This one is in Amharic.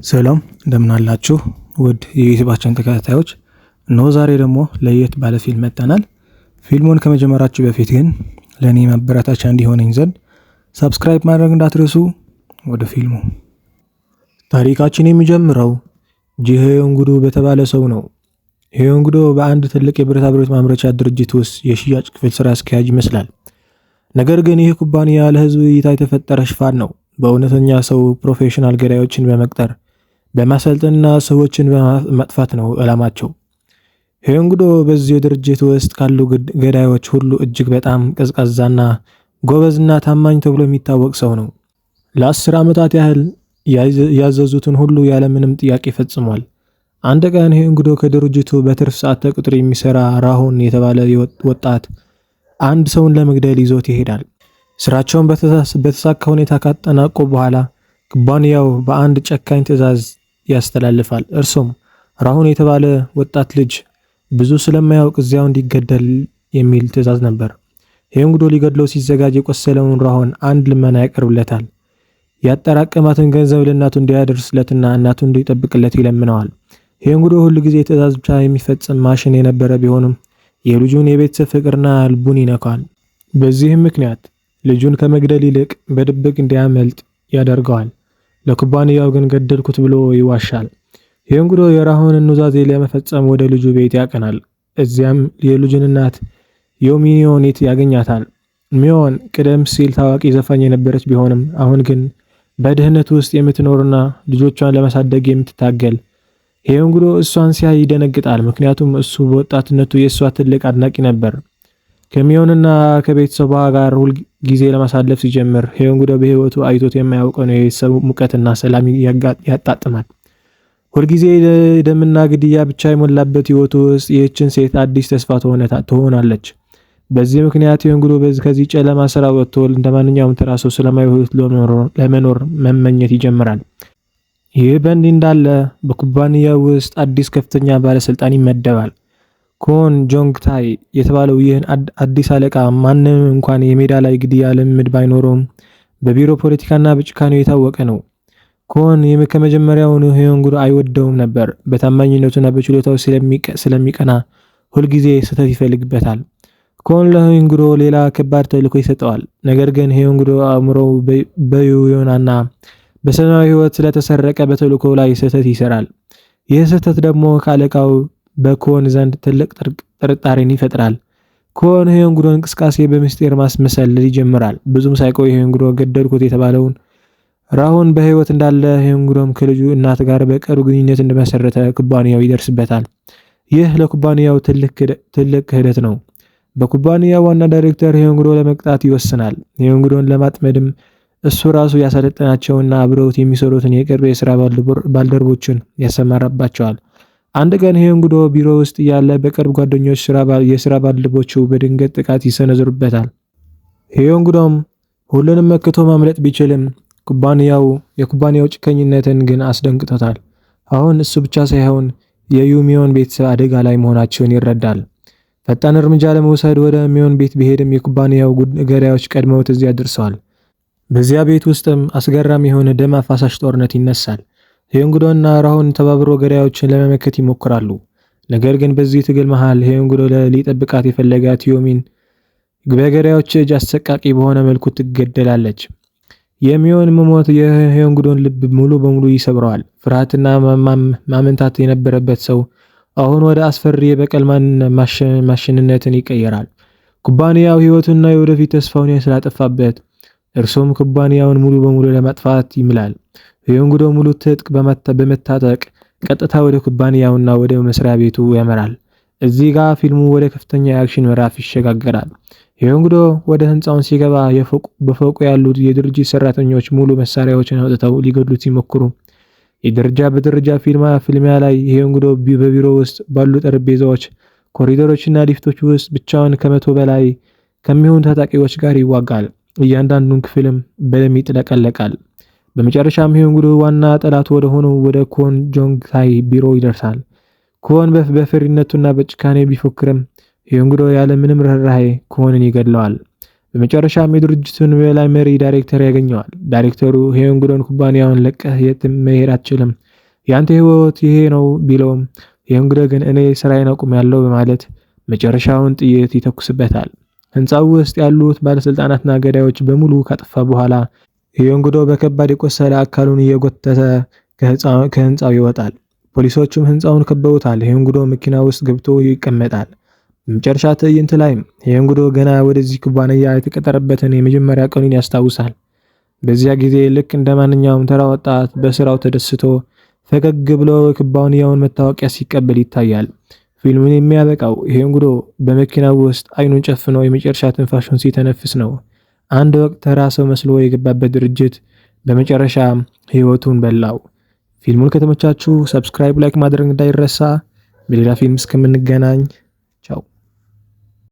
ሰላም እንደምን አላችሁ ውድ የዩቲዩባችን ተከታታዮች። ዛሬ ደግሞ ለየት ባለ ፊልም መጥተናል። ፊልሙን ከመጀመራችሁ በፊት ግን ለኔ ማበረታቻ እንዲሆነኝ ዘንድ ሰብስክራይብ ማድረግ እንዳትረሱ። ወደ ፊልሙ። ታሪካችን የሚጀምረው ጂሄዮንጉዶ በተባለ ሰው ነው። ሄዮንጉዶ በአንድ ትልቅ የብረታ ብረት ማምረቻ ድርጅት ውስጥ የሽያጭ ክፍል ስራ አስኪያጅ ይመስላል። ነገር ግን ይህ ኩባንያ ለህዝብ እይታ የተፈጠረ ሽፋን ነው። በእውነተኛ ሰው ፕሮፌሽናል ገዳዮችን በመቅጠር በማሰልጠንና ሰዎችን በማጥፋት ነው ዓላማቸው። ሄዮንጉዶ በዚህ ድርጅት ውስጥ ካሉ ገዳዮች ሁሉ እጅግ በጣም ቀዝቃዛና ጎበዝና ታማኝ ተብሎ የሚታወቅ ሰው ነው። ለ10 ዓመታት ያህል ያዘዙትን ሁሉ ያለምንም ጥያቄ ፈጽሟል። አንድ ቀን ሄዮንጉዶ ከድርጅቱ በትርፍ ሰዓት ተቀጥሮ የሚሰራ ራሆን የተባለ ወጣት አንድ ሰውን ለመግደል ይዞት ይሄዳል። ስራቸውን በተሳካ ሁኔታ ካጠናቀቁ በኋላ ኩባንያው በአንድ ጨካኝ ትዕዛዝ ያስተላልፋል። እርሱም ራሆን የተባለ ወጣት ልጅ ብዙ ስለማያውቅ እዚያው እንዲገደል የሚል ትዕዛዝ ነበር። ሄዮንጉዶ ሊገድለው ሲዘጋጅ የቆሰለውን ራሆን አንድ ልመና ያቀርብለታል። ያጠራቀማትን ገንዘብ ለእናቱ እንዲያደርስለትና እናቱ እንዲጠብቅለት ይለምነዋል። ሄዮንጉዶ ሁሉ ጊዜ ትዕዛዝ ብቻ የሚፈጽም ማሽን የነበረ ቢሆንም የልጁን የቤተሰብ ፍቅርና ልቡን ይነካል። በዚህም ምክንያት ልጁን ከመግደል ይልቅ በድብቅ እንዲያመልጥ ያደርገዋል። ለኩባንያው ግን ገደልኩት ብሎ ይዋሻል። ሄዮንጉዶ የራሆንን ኑዛዜ ለመፈጸም ወደ ልጁ ቤት ያቀናል። እዚያም የልጁን እናት ዮሚዮኔት ያገኛታል። ሚዮን ቀደም ሲል ታዋቂ ዘፋኝ የነበረች ቢሆንም አሁን ግን በድህነት ውስጥ የምትኖርና ልጆቿን ለማሳደግ የምትታገል። ሄዮንጉዶ እሷን ሲያይ ይደነግጣል፣ ምክንያቱም እሱ በወጣትነቱ የእሷ ትልቅ አድናቂ ነበር። ከሚዮንና ከቤተሰቧ ጋር ሁል ጊዜ ለማሳለፍ ሲጀምር ሄዮንጉዶ በህይወቱ አይቶት የማያውቀው የቤተሰቡ ሙቀትና ሰላም ያጣጥማል። ሁልጊዜ ደምና ግድያ ብቻ የሞላበት ህይወቱ ውስጥ ይህችን ሴት አዲስ ተስፋ ትሆናለች። በዚህ ምክንያት ሄዮንጉዶ ከዚህ ጨለማ ስራ ወጥቶ እንደማንኛውም ተራ ሰው ሰላማዊ ህይወት ለመኖር መመኘት ይጀምራል። ይህ በእንዲህ እንዳለ በኩባንያው ውስጥ አዲስ ከፍተኛ ባለስልጣን ይመደባል። ኮን ጆንግ ታይ የተባለው ይህን አዲስ አለቃ ማንም እንኳን የሜዳ ላይ ግድያ ልምድ ባይኖረውም በቢሮ ፖለቲካና በጭካኔው የታወቀ ነው። ኮን ከመጀመሪያውኑ ሄዮንጉዶ አይወደውም ነበር። በታማኝነቱና በችሎታው ስለሚቀና ሁልጊዜ ስህተት ይፈልግበታል። ኮን ለሄዮንጉዶ ሌላ ከባድ ተልዕኮ ይሰጠዋል። ነገር ግን ሄዮንጉዶ አእምሮው በዩዮናና በሰማያዊ ህይወት ስለተሰረቀ በተልዕኮው ላይ ስህተት ይሰራል። ይህ ስህተት ደግሞ ከአለቃው በኮን ዘንድ ትልቅ ጥርጣሬን ይፈጥራል። ኮን ሄዮንጉዶ እንቅስቃሴ በምስጢር ማስመሰል ይጀምራል። ብዙም ሳይቆይ ሄዮንጉዶ ገደልኩት የተባለውን ራሆን በህይወት እንዳለ ሄዮንጉዶም ከልጁ እናት ጋር በቅርብ ግንኙነት እንደመሰረተ ኩባንያው ይደርስበታል። ይህ ለኩባንያው ትልቅ ክህደት ነው። በኩባንያው ዋና ዳይሬክተር ሄዮንጉዶ ለመቅጣት ይወስናል። ሄዮንጉዶን ለማጥመድም እሱ ራሱ ያሰለጠናቸውና አብረውት የሚሰሩትን የቅርብ የስራ ባልደረቦችን ያሰማራባቸዋል። አንድ ቀን ሄዮንጉዶ ቢሮ ውስጥ ያለ በቅርብ ጓደኞች የስራ ባልደረቦቹ በድንገት ጥቃት ይሰነዝሩበታል። ሄዮንጉዶም ሁሉንም መክቶ ማምለጥ ቢችልም የኩባንያው ጭከኝነትን ግን አስደንግጦታል። አሁን እሱ ብቻ ሳይሆን የዩሚዮን ቤተሰብ አደጋ ላይ መሆናቸውን ይረዳል። ፈጣን እርምጃ ለመውሰድ ወደ ሚዮን ቤት ቢሄድም የኩባንያው ገዳዮች ቀድመውት እዚያ ደርሰዋል። በዚያ ቤት ውስጥም አስገራሚ የሆነ ደም አፋሳሽ ጦርነት ይነሳል። ሄዮንጉዶና ራሆን ተባብሮ ገዳዮችን ለመመከት ይሞክራሉ። ነገር ግን በዚህ ትግል መሃል ሄዮንጉዶ ሊጠብቃት የፈለጋት ዮሚን በገዳዮች እጅ አሰቃቂ በሆነ መልኩ ትገደላለች። የሚዮን መሞት የሄዮንጉዶን ልብ ሙሉ በሙሉ ይሰብረዋል። ፍርሃትና ማመንታት የነበረበት ሰው አሁን ወደ አስፈሪ የበቀል ማሽንነትን ይቀየራል። ኩባንያው ህይወቱና የወደፊት ተስፋውን ስላጠፋበት እርሱም ኩባንያውን ሙሉ በሙሉ ለማጥፋት ይምላል። ሄዮንጉዶ ሙሉ ትጥቅ በመታጠቅ ቀጥታ ወደ ኩባንያውና ወደ መስሪያ ቤቱ ያመራል። እዚህ ጋር ፊልሙ ወደ ከፍተኛ የአክሽን ምዕራፍ ይሸጋገራል። ሄዮንጉዶ ወደ ህንጻውን ሲገባ በፎቁ ያሉት የድርጅት ሰራተኞች ሙሉ መሳሪያዎችን አውጥተው ሊገድሉት ሲሞክሩ የደረጃ በደረጃ ፊልሚያ ላይ ሄዮንጉዶ በቢሮ ውስጥ ባሉ ጠረጴዛዎች፣ ኮሪደሮችና ሊፍቶች ውስጥ ብቻውን ከ100 በላይ ከሚሆኑ ታጣቂዎች ጋር ይዋጋል። እያንዳንዱን ክፍልም በደም ይጥለቀለቃል። በመጨረሻም ሄዮንጉዶ ዋና ጠላት ወደ ሆነው ወደ ኮን ጆንግ ታይ ቢሮ ይደርሳል። ኮን በፈሪነቱና በጭካኔ ቢፎክርም ሄዮንጉዶ ያለ ምንም ርህራሄ ኮንን ይገድለዋል። በመጨረሻም የድርጅቱን በላይ መሪ ዳይሬክተር ያገኘዋል። ዳይሬክተሩ ሄዮንጉዶን ኩባንያውን ለቀህ የትም መሄድ አትችልም፣ ያንተ ህይወት ይሄ ነው ቢለውም የእንግዶ ግን እኔ ስራዬን አቁሜያለሁ በማለት መጨረሻውን ጥይት ይተኩስበታል። ህንፃው ውስጥ ያሉት ባለስልጣናትና ገዳዮች በሙሉ ካጠፋ በኋላ የእንግዶ በከባድ የቆሰለ አካሉን እየጎተተ ከህንፃው ይወጣል። ፖሊሶቹም ህንፃውን ከበውታል። የእንግዶ መኪና ውስጥ ገብቶ ይቀመጣል። በመጨረሻ ትዕይንት ላይ የእንግዶ ገና ወደዚህ ኩባንያ የተቀጠረበትን የመጀመሪያ ቀኑን ያስታውሳል። በዚያ ጊዜ ልክ እንደ ማንኛውም ተራ ወጣት በስራው ተደስቶ ፈገግ ብሎ የኩባንያውን መታወቂያ ሲቀበል ይታያል። ፊልሙን የሚያበቃው እንግዶ በመኪናው ውስጥ አይኑን ጨፍኖ የመጨረሻ ትንፋሹን ሲተነፍስ ነው። አንድ ወቅት ተራ ሰው መስሎ የገባበት ድርጅት በመጨረሻ ህይወቱን በላው። ፊልሙን ከተመቻችሁ ሰብስክራይብ፣ ላይክ ማድረግ እንዳይረሳ። በሌላ ፊልም እስከምንገናኝ ቻው።